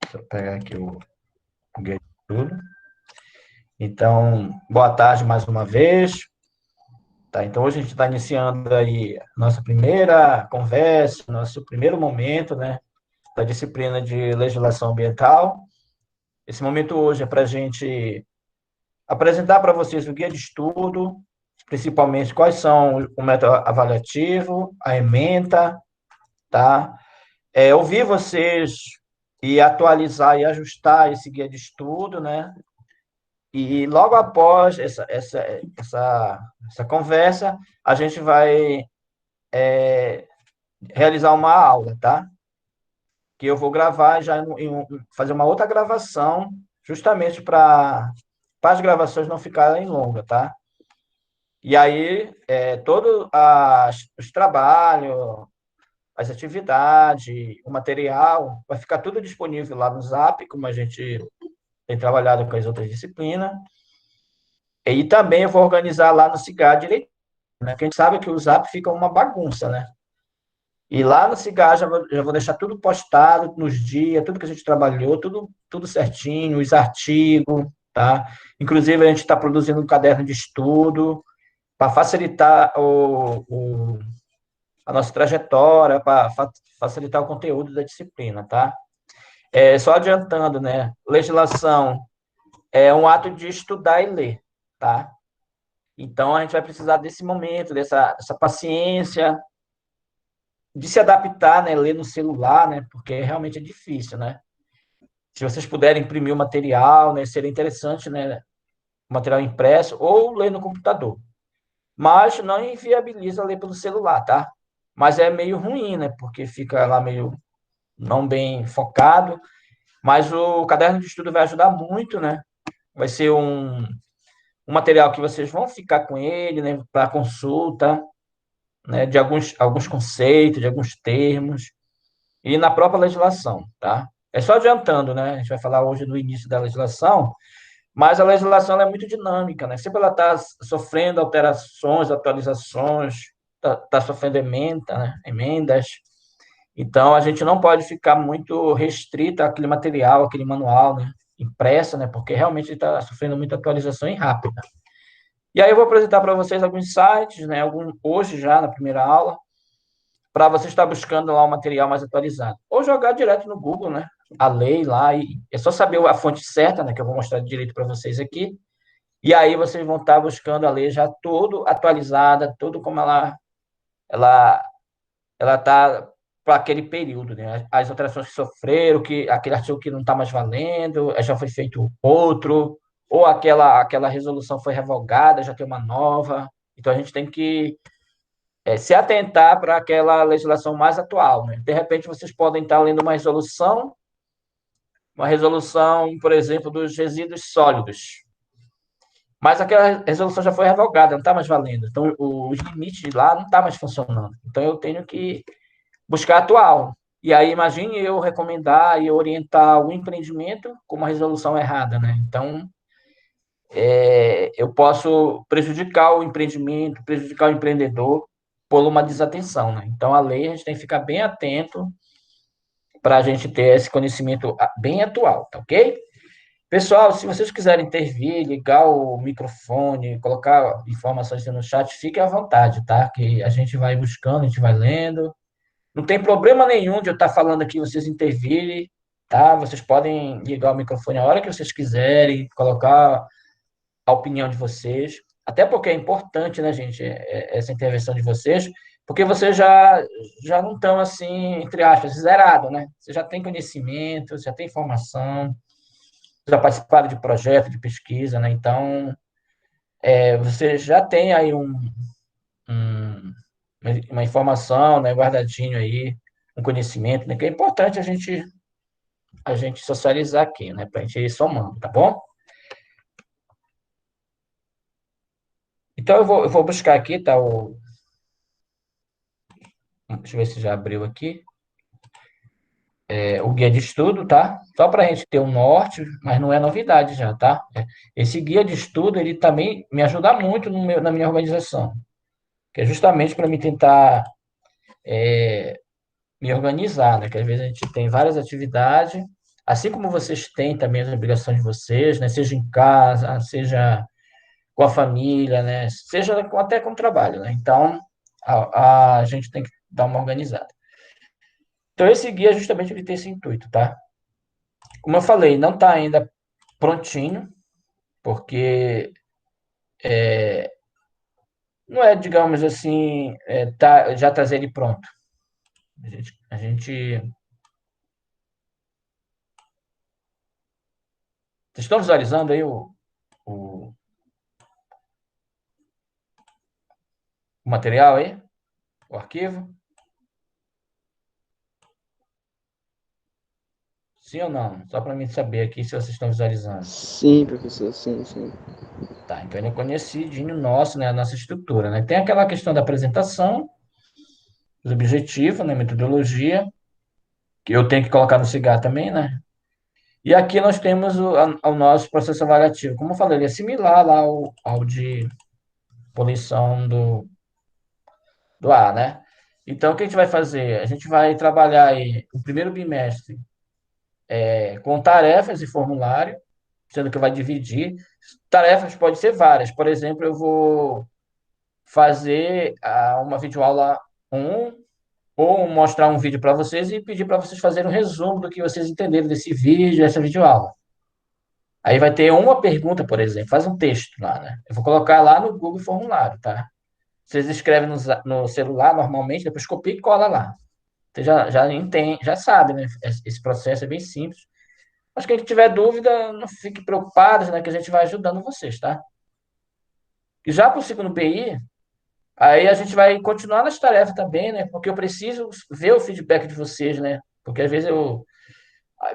Deixa eu pegar aqui o guia de estudo. Então, boa tarde mais uma vez. Tá, então, hoje a gente está iniciando aí nossa primeira conversa, nosso primeiro momento, né, da disciplina de legislação ambiental. Esse momento hoje é para a gente apresentar para vocês o guia de estudo, principalmente quais são o método avaliativo, a ementa, tá? Ouvir vocês e atualizar e ajustar esse guia de estudo, né? E logo após essa conversa, a gente vai realizar uma aula, tá? Que eu vou gravar já fazer uma outra gravação, justamente para as gravações não ficarem longas, tá? E aí, todos os trabalhos, as atividades, o material, vai ficar tudo disponível lá no Zap, como a gente tem trabalhado com as outras disciplinas. E também eu vou organizar lá no Cigar direito, né? Porque a gente sabe que o Zap fica uma bagunça, né? E lá no Cigar já vou deixar tudo postado nos dias, tudo que a gente trabalhou, tudo certinho, os artigos, tá? Inclusive, a gente está produzindo um caderno de estudo para facilitar a nossa trajetória, para facilitar o conteúdo da disciplina, tá? Só adiantando, né? Legislação é um ato de estudar e ler, tá? Então, a gente vai precisar desse momento, dessa paciência, de se adaptar, né? Ler no celular, né? Porque realmente é difícil, né? Se vocês puderem imprimir o material, né? Seria interessante, né? O material impresso ou ler no computador. Mas não inviabiliza ler pelo celular, tá? Mas é meio ruim, né? Porque fica lá meio não bem focado. Mas o caderno de estudo vai ajudar muito, né? Vai ser um material que vocês vão ficar com ele, né? Para consulta, né? De alguns conceitos, de alguns termos. E na própria legislação, tá? É só adiantando, né? A gente vai falar hoje do início da legislação, mas a legislação ela é muito dinâmica, né? Sempre ela está sofrendo alterações, atualizações, está sofrendo emenda, né? Emendas. Então, a gente não pode ficar muito restrito àquele material, àquele manual, né? Impresso, né? Porque realmente está sofrendo muita atualização e rápida. E aí eu vou apresentar para vocês alguns sites, né? Hoje já na primeira aula, para você estar buscando lá um material mais atualizado. Ou jogar direto no Google, né? A lei lá, e é só saber a fonte certa, né? Que eu vou mostrar direito para vocês aqui. E aí vocês vão estar buscando a lei já tudo atualizada, tudo como ela, ela está para aquele período, né? As alterações que sofreram, que aquele artigo que não está mais valendo, já foi feito outro, ou aquela resolução foi revogada, já tem uma nova. Então a gente tem que se atentar para aquela legislação mais atual, né? De repente, vocês podem estar lendo uma resolução, por exemplo, dos resíduos sólidos, mas aquela resolução já foi revogada, não está mais valendo. Então, os limites lá não estão mais funcionando. Então, eu tenho que buscar atual. E aí, imagine eu recomendar e orientar o empreendimento com uma resolução errada, né? Então, eu posso prejudicar o empreendimento, prejudicar o empreendedor por uma desatenção, né? Então, a lei, a gente tem que ficar bem atento para a gente ter esse conhecimento bem atual, tá ok? Pessoal, se vocês quiserem intervir, ligar o microfone, colocar informações no chat, fique à vontade, tá? Que a gente vai buscando, a gente vai lendo. Não tem problema nenhum de eu estar falando aqui, vocês intervirem, tá? Vocês podem ligar o microfone a hora que vocês quiserem, colocar a opinião de vocês. Até porque é importante, né, gente, essa intervenção de vocês, porque vocês já não estão assim, entre aspas, zerado, né? Você já tem conhecimento, já tem informação, já participaram de projeto, de pesquisa, né? Então, você já tem aí um, uma informação, né, guardadinho aí, um conhecimento, né? Que é importante a gente socializar aqui, né? Para a gente ir somando, tá bom? Então, eu vou buscar aqui, tá? Deixa eu ver se já abriu aqui. O guia de estudo, tá? Só para a gente ter um norte, mas não é novidade já, tá? Esse guia de estudo, ele também me ajuda muito na minha organização, que é justamente para me tentar me organizar, né? Que às vezes a gente tem várias atividades, assim como vocês têm também as obrigações de vocês, né? Seja em casa, seja com a família, né? Seja até com o trabalho, né? Então, a gente tem que dar uma organizada. Então, esse guia justamente ele tem esse intuito, tá? Como eu falei, não está ainda prontinho, porque não é, digamos assim, já trazer ele pronto. A gente. Vocês estão visualizando aí o, o material aí? O arquivo? Sim ou não? Só para mim saber aqui se vocês estão visualizando. Sim, professor, sim, sim. Tá, então ele é conhecidinho nosso, né? A nossa estrutura, né? Tem aquela questão da apresentação, do objetivo, né? Metodologia, que eu tenho que colocar no CIGAR também, né? E aqui nós temos o nosso processo avaliativo. Como eu falei, ele é similar lá ao de poluição do ar, né? Então, o que a gente vai fazer? A gente vai trabalhar aí o primeiro bimestre com tarefas e formulário, sendo que vai dividir. Tarefas pode ser várias. Por exemplo, eu vou fazer uma videoaula um ou mostrar um vídeo para vocês e pedir para vocês fazerem um resumo do que vocês entenderam desse vídeo, dessa videoaula. Aí vai ter uma pergunta, por exemplo, faz um texto lá, né? Eu vou colocar lá no Google Formulário, tá? Vocês escrevem no celular normalmente, depois copia e cola lá. Você já entende, já sabe, né? Esse processo é bem simples. Mas quem tiver dúvida, não fique preocupado, né? Que a gente vai ajudando vocês, tá? E já para o segundo BI, aí a gente vai continuar nas tarefas também, né? Porque eu preciso ver o feedback de vocês, né? Porque às vezes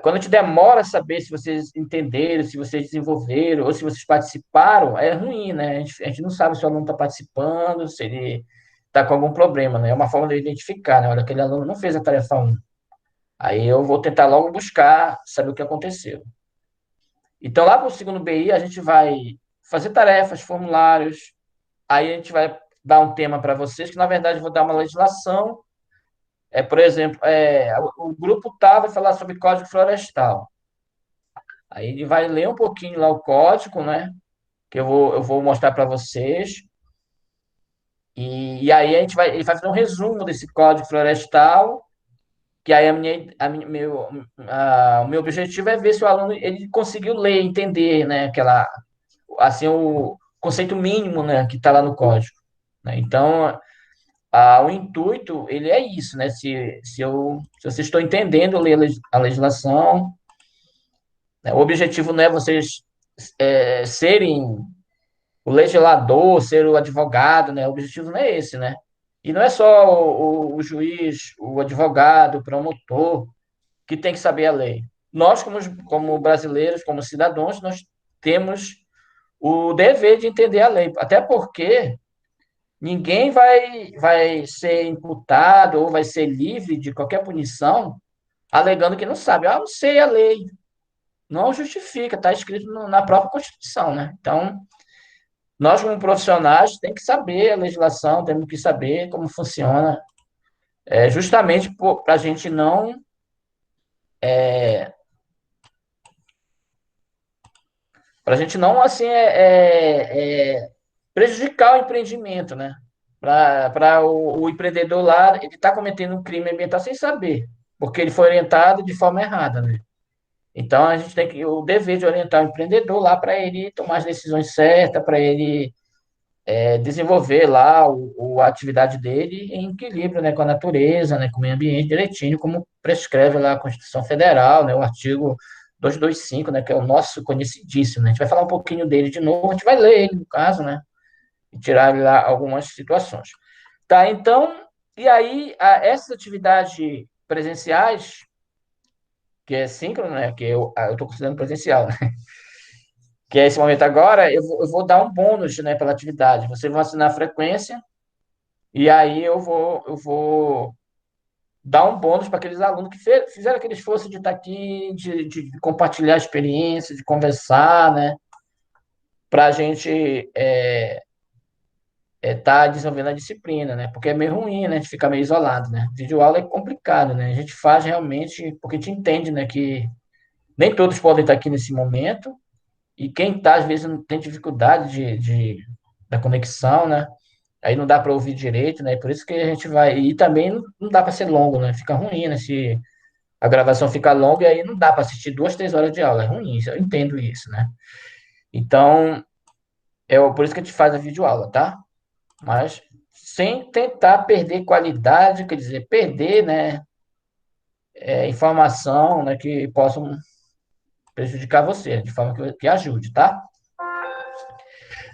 quando a gente demora a saber se vocês entenderam, se vocês desenvolveram, ou se vocês participaram, é ruim, né? A gente não sabe se o aluno está participando, se ele está com algum problema, né? É uma forma de identificar, né? Olha, aquele aluno não fez a tarefa um. Aí eu vou tentar logo buscar, saber o que aconteceu. Então, lá para o segundo BI, a gente vai fazer tarefas, formulários, aí a gente vai dar um tema para vocês, que na verdade eu vou dar uma legislação. Por exemplo, o grupo tal vai falar sobre código florestal. Aí ele vai ler um pouquinho lá o código, né? Que eu vou mostrar para vocês. E aí ele vai fazer um resumo desse código florestal, que aí o meu objetivo é ver se o aluno ele conseguiu ler, entender, né? Assim, o conceito mínimo, né? Que está lá no código. Né? Então, o intuito, ele é isso, né? Se vocês estão entendendo ler a legislação, né? O objetivo não é vocês serem o legislador, ser o advogado, né? O objetivo não é esse, né? E não é só o juiz, o advogado, o promotor que tem que saber a lei. Nós, como brasileiros, como cidadãos, nós temos o dever de entender a lei, até porque ninguém vai ser imputado ou vai ser livre de qualquer punição alegando que não sabe. Ah, não sei a lei. Não justifica, está escrito na própria Constituição, né? Então, nós, como profissionais, tem que saber a legislação, temos que saber como funciona, justamente para a gente não, assim, prejudicar o empreendimento, né? Para o empreendedor lá, ele está cometendo um crime ambiental sem saber, porque ele foi orientado de forma errada, né? Então, a gente tem o dever de orientar o empreendedor lá para ele tomar as decisões certas, para ele desenvolver lá a atividade dele em equilíbrio, né, com a natureza, né, com o meio ambiente direitinho, como prescreve lá a Constituição Federal, né, o artigo 225, né, que é o nosso conhecidíssimo, né? A gente vai falar um pouquinho dele de novo, a gente vai ler ele, no caso, né, e tirar lá algumas situações. Tá, então, e aí, essas atividades presenciais, que é síncrono, né, que eu estou considerando presencial, né, que é esse momento agora, eu vou dar um bônus, né, pela atividade. Você vai assinar a frequência, e aí eu vou dar um bônus para aqueles alunos que fizeram aquele esforço de estar aqui, de compartilhar a experiência, de conversar, né? Para a gente tá desenvolvendo a disciplina, né? Porque é meio ruim, né? A gente ficar meio isolado, né? Videoaula é complicado, né? A gente faz realmente porque a gente entende, né? Que Nem todos podem estar aqui nesse momento, e quem está, às vezes, tem dificuldade da conexão, né? Aí não dá para ouvir direito, né? Por isso que a gente vai. E também não dá para ser longo, né? Fica ruim, né? Se a gravação fica longa, e aí não dá para assistir 2, 3 horas de aula. É ruim, eu entendo isso, né? Então, por isso que a gente faz a videoaula, tá? Mas sem tentar perder qualidade, quer dizer, perder, né? Informação, né? Que possam prejudicar você, de forma que ajude, tá?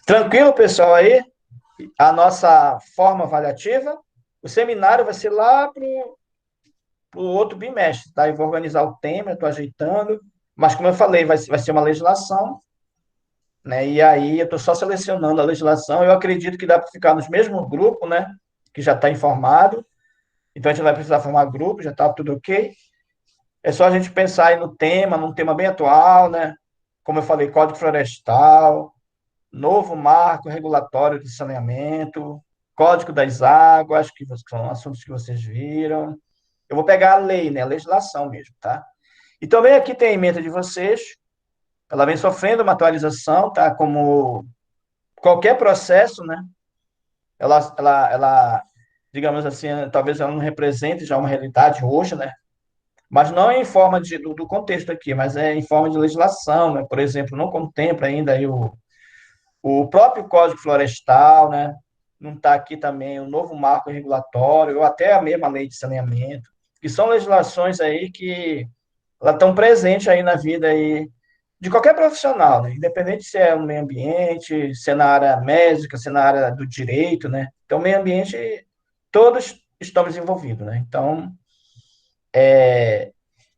Tranquilo, pessoal, aí? A nossa forma avaliativa. O seminário vai ser lá para o outro bimestre, tá? Eu vou organizar o tema, estou ajeitando, mas como eu falei, vai ser uma legislação, né? E aí eu estou só selecionando a legislação. Eu acredito que dá para ficar nos mesmos grupos, né? Que já está informado. Então a gente vai precisar formar grupo, já está tudo ok. É só a gente pensar aí no tema, num tema bem atual, né? Como eu falei, Código Florestal, novo marco regulatório de saneamento, Código das Águas, que são assuntos que vocês viram. Eu vou pegar a lei, né? A legislação mesmo, tá? E também aqui tem a ementa de vocês. Ela vem sofrendo uma atualização, tá? Como qualquer processo, né? Digamos assim, talvez ela não represente já uma realidade hoje, né? Mas não em forma do contexto aqui, mas é em forma de legislação, né? Por exemplo, não contempla ainda aí o próprio Código Florestal, né? Não está aqui também o novo marco regulatório, ou até a mesma lei de saneamento, que são legislações aí que elas estão presentes aí na vida aí de qualquer profissional, né? Independente se é no meio ambiente, se é na área médica, se é na área do direito, né? Então, meio ambiente, todos estamos envolvidos, né? Então,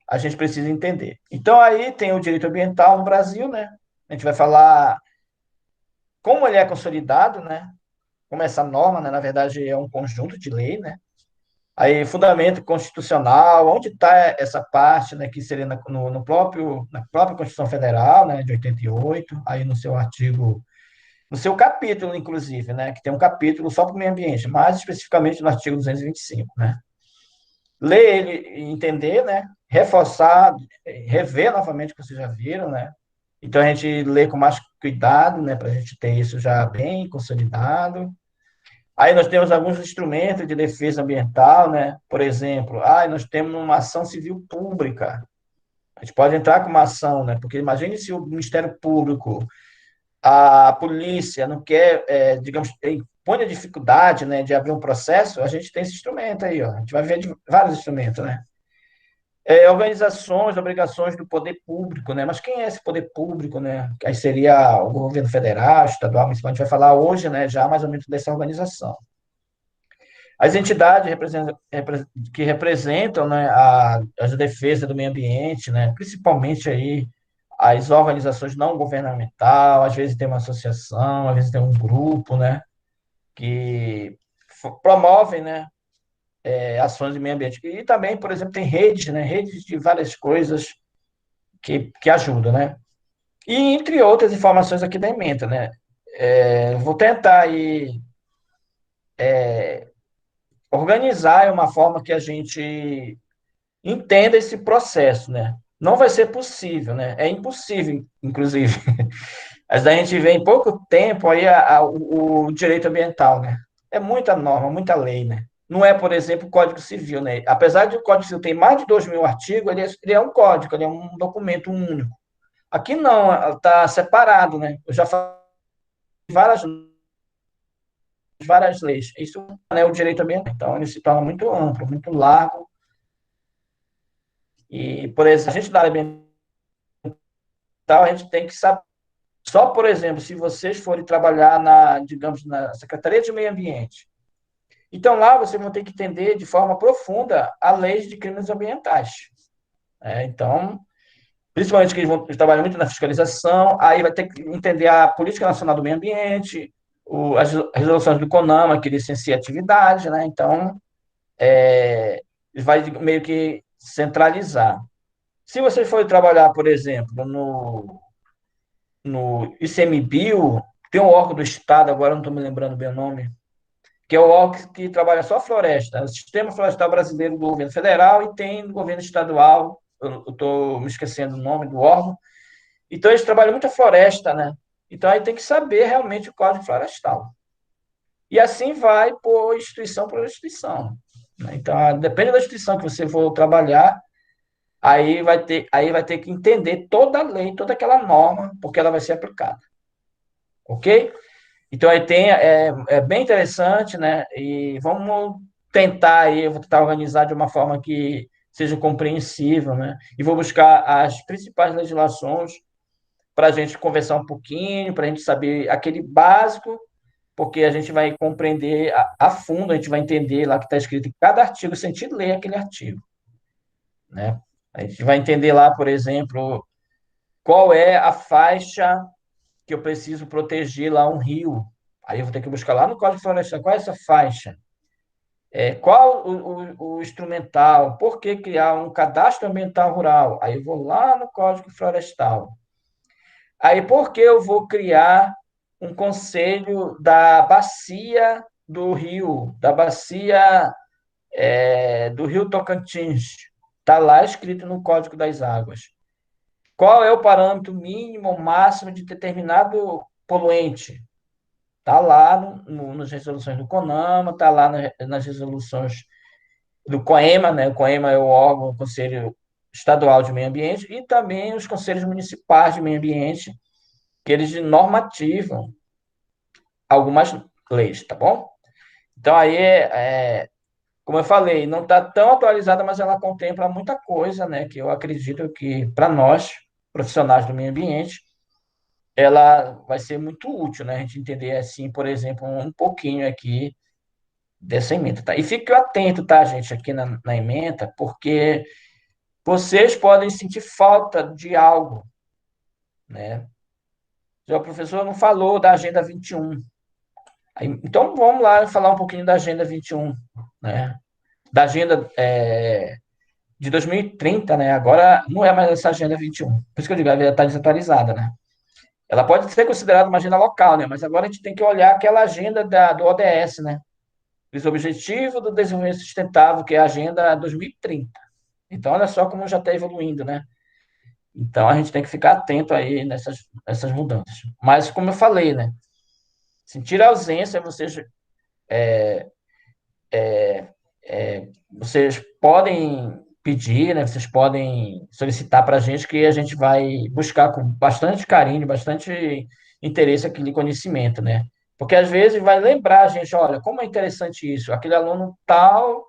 a gente precisa entender. Então, aí tem o direito ambiental no Brasil, né? A gente vai falar como ele é consolidado, né? Como essa norma, né? Na verdade, é um conjunto de lei, né? Aí, fundamento constitucional, onde está essa parte, né, que seria na própria Constituição Federal, né, de 88, aí no seu artigo, no seu capítulo, inclusive, né, que tem um capítulo só para o meio ambiente, mais especificamente no artigo 225, né. Ler ele e entender, né, reforçar, rever novamente o que vocês já viram, né. Então, a gente lê com mais cuidado, né, para a gente ter isso já bem consolidado. Aí nós temos alguns instrumentos de defesa ambiental, né? Por exemplo, nós temos uma ação civil pública. A gente pode entrar com uma ação, né? Porque imagine se o Ministério Público, a polícia não quer, digamos, põe a dificuldade, né, de abrir um processo, a gente tem esse instrumento aí, ó. A gente vai ver vários instrumentos, né? Organizações, obrigações do poder público, né? Mas quem é esse poder público, né? Que aí seria o governo federal, estadual, municipal. A gente vai falar hoje, né, já mais ou menos dessa organização. As entidades que representam, né, as defesas do meio ambiente, né, principalmente aí as organizações não governamentais, às vezes tem uma associação, às vezes tem um grupo, né, que promovem, né, ações de meio ambiente. E também, por exemplo, tem redes, né, redes de várias coisas que ajudam, né. E entre outras informações aqui da ementa, né. Vou tentar aí organizar uma forma que a gente entenda esse processo, né? Não vai ser possível, né? É impossível, inclusive. Mas a gente vê em pouco tempo aí o direito ambiental, né? É muita norma, muita lei, né? Não é, por exemplo, o Código Civil, né? Apesar de o Código Civil ter mais de 2.000 artigos, ele é um código, ele é um documento único. Aqui não, está separado, né? Eu já falei várias, várias leis. Isso é o direito ambiental. Então, ele se torna muito amplo, muito largo. E, por exemplo, a gente da área ambiental, a gente tem que saber. Só, por exemplo, se vocês forem trabalhar digamos, na Secretaria de Meio Ambiente, então lá vocês vão ter que entender de forma profunda a lei de crimes ambientais. Então, principalmente que eles vão trabalhar muito na fiscalização, aí vai ter que entender a Política Nacional do Meio Ambiente, as resoluções do CONAMA, que licencia atividade, né? Então, vai meio que centralizar. Se vocês forem trabalhar, por exemplo, no ICMBio, tem um órgão do Estado, agora não estou me lembrando bem o nome, que é o órgão que trabalha só a floresta, o Sistema Florestal Brasileiro do governo federal e tem do governo estadual eu estou me esquecendo o nome do órgão. Então, eles trabalham muito a floresta, né? Então, aí tem que saber realmente o Código Florestal. E assim vai por instituição. Né? Então, depende da instituição que você for trabalhar, aí vai ter que entender toda a lei, toda aquela norma, porque ela vai ser aplicada. Ok? Então, aí é bem interessante, né? E vamos tentar aí, eu vou tentar organizar de uma forma que seja compreensível, né? E vou buscar as principais legislações para a gente conversar um pouquinho, para a gente saber aquele básico, porque a gente vai compreender a fundo, a gente vai entender lá que está escrito em cada artigo, sem te ler aquele artigo, né? A gente vai entender lá, por exemplo, qual é a faixa que eu preciso proteger lá um rio. Aí eu vou ter que buscar lá no Código Florestal qual é essa faixa. Qual o instrumental? Por que criar um cadastro ambiental rural? Aí eu vou lá no Código Florestal. Aí por que eu vou criar um conselho da bacia do rio, da bacia do Rio Tocantins? Está lá escrito no Código das Águas. Qual é o parâmetro mínimo ou máximo de determinado poluente? Está lá nas resoluções do CONAMA, está lá nas resoluções do COEMA, né? O COEMA é o órgão, o Conselho Estadual de Meio Ambiente, e também os conselhos municipais de meio ambiente, que eles normativam algumas leis, tá bom? Então, aí, como eu falei, não está tão atualizada, mas ela contempla muita coisa, né? Que eu acredito que, para nós, profissionais do meio ambiente, ela vai ser muito útil, né? A gente entender, assim, por exemplo, um pouquinho aqui dessa emenda, tá? E fique atento, tá, gente, aqui na emenda, porque vocês podem sentir falta de algo, né? Já o professor não falou da Agenda 21. Então, vamos lá falar um pouquinho da Agenda 21, né? Da Agenda de 2030, né? Agora não é mais essa Agenda 21. Por isso que eu digo, ela está desatualizada, né? Ela pode ser considerada uma agenda local, né? Mas agora a gente tem que olhar aquela agenda do ODS, né? Os Objetivos do Desenvolvimento Sustentável, que é a Agenda 2030. Então, olha só como já está evoluindo, né? Então, a gente tem que ficar atento aí nessas mudanças. Mas, como eu falei, né? Sentir a ausência, vocês podem pedir, né? Vocês podem solicitar para a gente que a gente vai buscar com bastante carinho, bastante interesse aquele conhecimento, né? Porque às vezes vai lembrar a gente, olha, como é interessante isso, aquele aluno tal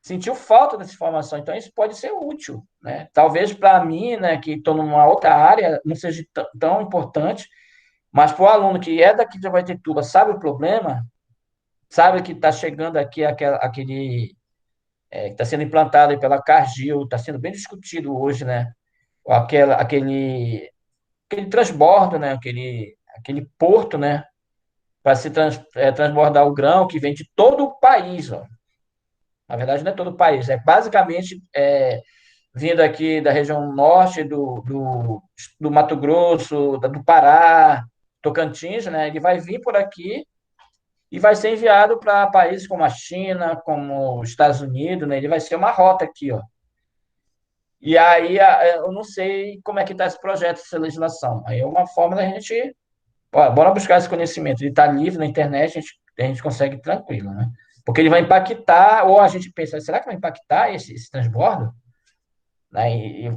sentiu falta dessa informação, então isso pode ser útil, né? Talvez para mim, né, que estou numa outra área, não seja tão importante, mas para o aluno que é daqui de Abaetetuba, sabe o problema, sabe que está chegando aqui aquele que está sendo implantado aí pela Cargill, está sendo bem discutido hoje, né? Aquele transbordo, né? Aquele porto, né? Para se transbordar o grão que vem de todo o país, ó. Na verdade, não é todo o país, é basicamente vindo aqui da região norte do Mato Grosso, do Pará, Tocantins, né? Ele vai vir por aqui e vai ser enviado para países como a China, como os Estados Unidos, né? Ele vai ser uma rota aqui, ó. E aí eu não sei como é que está esse projeto, essa legislação. Aí é uma forma da gente, ó, bora buscar esse conhecimento. Ele está livre na internet, a gente consegue tranquilo, né? Porque ele vai impactar, ou a gente pensa, será que vai impactar esse transbordo? Né? E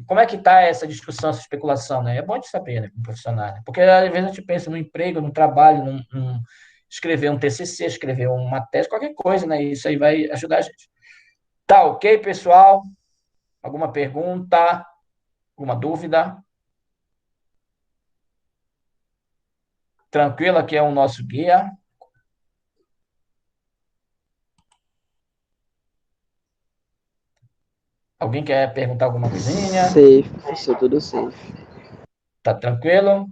como é que está essa discussão, essa especulação, né? É bom de saber, né, como profissional, né? Porque às vezes a gente pensa no emprego, no trabalho, escrever um TCC, escrever uma tese, qualquer coisa, né? Isso aí vai ajudar a gente. Tá, ok, pessoal? Alguma pergunta? Alguma dúvida? Tranquilo, aqui é o nosso guia. Alguém quer perguntar alguma coisinha? Safe, professor, tudo safe. Tá tranquilo?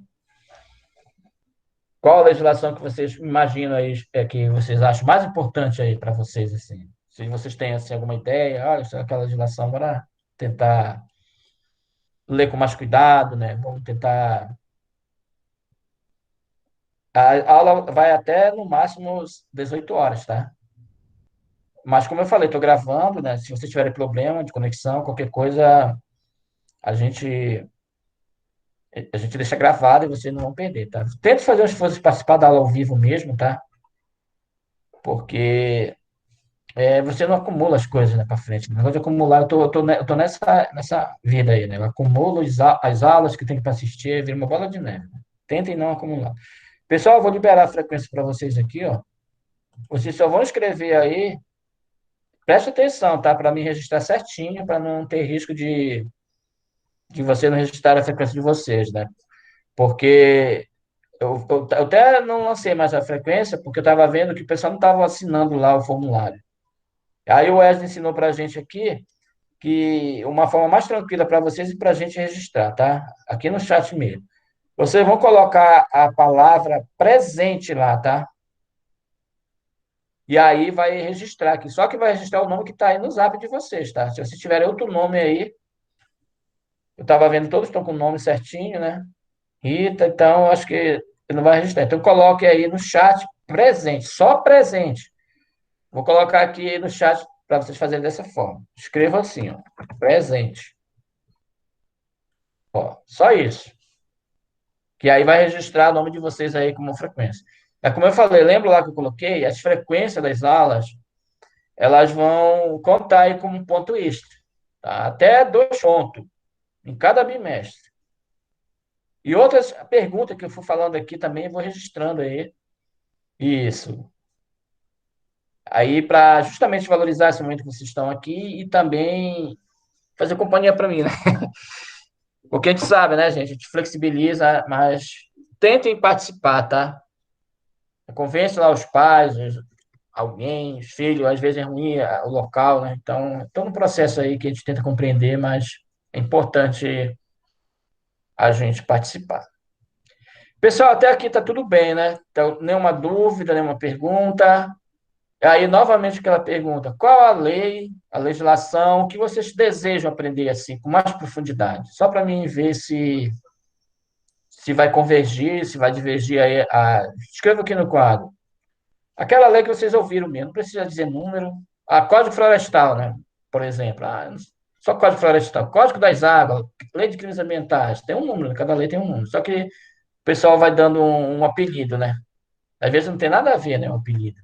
Qual a legislação que vocês imaginam aí, que vocês acham mais importante aí para vocês, assim? Se vocês têm, assim, alguma ideia, olha, isso é aquela legislação, bora tentar ler com mais cuidado, né? Vamos tentar... A aula vai até, no máximo, 18 horas, tá? Mas, como eu falei, estou gravando, né? Se vocês tiverem problema de conexão, qualquer coisa, a gente, a gente deixa gravado e vocês não vão perder, tá? Tente fazer um esforço de participar da aula ao vivo mesmo, tá? Porque você não acumula as coisas, né, para frente. O negócio de acumular, eu tô nessa vida aí, né? Eu acumulo as aulas que tem para assistir, vira uma bola de neve. Tentem não acumular. Pessoal, eu vou liberar a frequência para vocês aqui, ó. Vocês só vão escrever aí, preste atenção, tá? Para me registrar certinho, para não ter risco de você não registrar a frequência de vocês, né? Porque eu até não lancei mais a frequência, porque eu estava vendo que o pessoal não estava assinando lá o formulário. Aí o Wesley ensinou para a gente aqui que uma forma mais tranquila para vocês e para a gente registrar, tá? Aqui no chat mesmo. Vocês vão colocar a palavra presente lá, tá? E aí vai registrar aqui. Só que vai registrar o nome que está aí no zap de vocês, tá? Se vocês tiverem outro nome aí, eu estava vendo, todos estão com o nome certinho, né? Rita, então acho que não vai registrar. Então coloque aí no chat presente, só presente. Vou colocar aqui no chat para vocês fazerem dessa forma. Escreva assim, ó, presente. Ó, só isso. Que aí vai registrar o nome de vocês aí como frequência. É como eu falei, lembra lá que eu coloquei? As frequências das aulas, elas vão contar aí como um ponto extra, tá? Até 2 pontos em cada bimestre. E outras perguntas que eu for falando aqui também, eu vou registrando aí. Isso. Aí, para justamente valorizar esse momento que vocês estão aqui e também fazer companhia para mim, né? Porque a gente sabe, né, gente? A gente flexibiliza, mas tentem participar, tá? Convence lá os pais, alguém, os filhos, às vezes é ruim o local, né? Então, é todo um processo aí que a gente tenta compreender, mas é importante a gente participar. Pessoal, até aqui tá tudo bem, né? Então, nenhuma dúvida, nenhuma pergunta. Aí, novamente, aquela pergunta: qual a lei, a legislação que vocês desejam aprender assim, com mais profundidade? Só para mim ver se vai convergir, se vai divergir aí. Escreva aqui no quadro. Aquela lei que vocês ouviram mesmo, não precisa dizer número. A Código Florestal, né? Por exemplo. Só Código Florestal. Código das Águas, Lei de Crimes Ambientais. Tem um número, cada lei tem um número. Só que o pessoal vai dando um apelido, né? Às vezes não tem nada a ver, né? O apelido.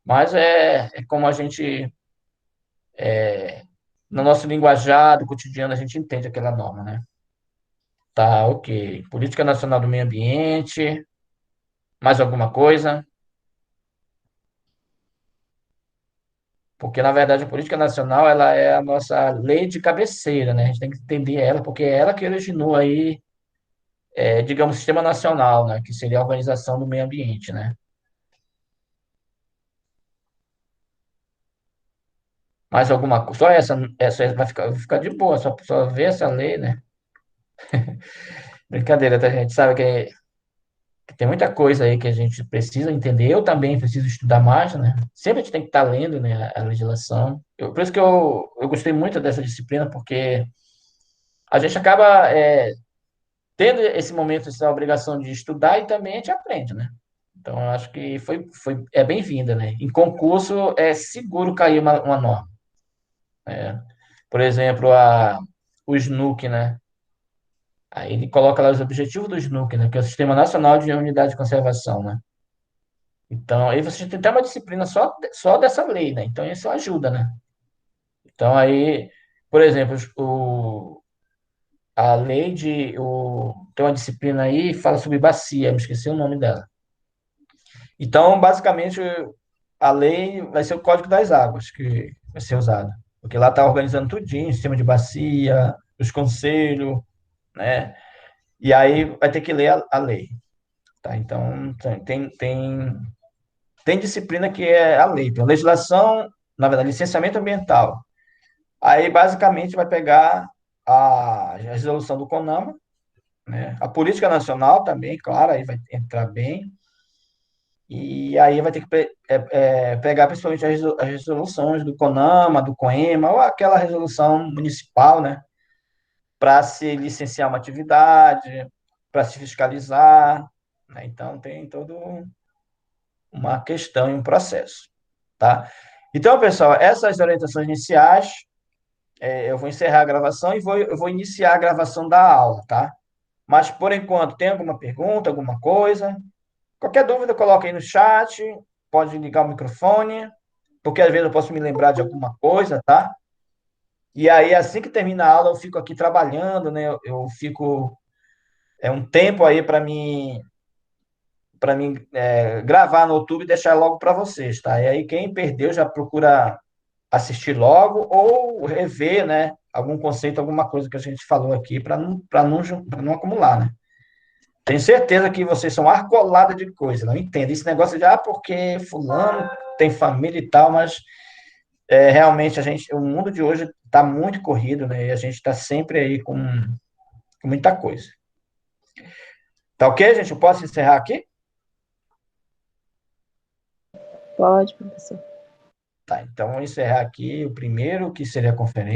Mas é como a gente, no nosso linguajar do cotidiano, a gente entende aquela norma, né? Tá, ok. Política Nacional do Meio Ambiente. Mais alguma coisa? Porque, na verdade, a política nacional, ela é a nossa lei de cabeceira, né? A gente tem que entender ela, porque é ela que originou aí, digamos, o sistema nacional, né? Que seria a organização do meio ambiente, né? Mais alguma coisa? Só essa vai ficar de boa, só ver essa lei, né? Brincadeira, tá? A gente sabe que tem muita coisa aí que a gente precisa entender. Eu também preciso estudar mais, né? Sempre a gente tem que estar lendo, né, a legislação. Por isso que eu gostei muito dessa disciplina, porque a gente acaba tendo esse momento, essa obrigação de estudar e também a gente aprende, né? Então, eu acho que é bem-vinda, né? Em concurso, é seguro cair uma norma. Por exemplo, o SNUC, né? Aí ele coloca lá os objetivos do SNUC, né? Que é o Sistema Nacional de Unidade de Conservação, né? Então, aí você tem até uma disciplina só dessa lei, né? Então, isso ajuda, né? Então, aí, por exemplo, a lei tem uma disciplina aí que fala sobre bacia, me esqueci o nome dela. Então, basicamente, a lei vai ser o Código das Águas que vai ser usado. Porque lá está organizando tudinho, sistema de bacia, os conselhos, né? E aí vai ter que ler a lei, tá? Então, tem disciplina que é a lei. Tem legislação, na verdade, licenciamento ambiental. Aí, basicamente, vai pegar a resolução do CONAMA, né? A política nacional também, claro, aí vai entrar bem. E aí vai ter que pegar principalmente as resoluções do CONAMA, do COEMA, ou aquela resolução municipal, né? Para se licenciar uma atividade, para se fiscalizar, né? Então, tem toda uma questão e um processo, tá? Então, pessoal, essas orientações iniciais, eu vou encerrar a gravação e eu vou iniciar a gravação da aula, tá? Mas, por enquanto, tem alguma pergunta, alguma coisa? Qualquer dúvida, coloca aí no chat, pode ligar o microfone, porque às vezes eu posso me lembrar de alguma coisa, tá? E aí, assim que termina a aula, eu fico aqui trabalhando, né? Eu fico um tempo aí para mim gravar no YouTube e deixar logo para vocês, tá? E aí, quem perdeu já procura assistir logo ou rever, né? Algum conceito, alguma coisa que a gente falou aqui para não acumular, né? Tenho certeza que vocês são arcolada de coisa, não entendo. Esse negócio de, porque fulano tem família e tal, mas realmente o mundo de hoje está muito corrido, né? E a gente está sempre aí com muita coisa. Tá ok, gente? Eu posso encerrar aqui? Pode, professor. Tá, então vamos encerrar aqui o primeiro, que seria a conferência.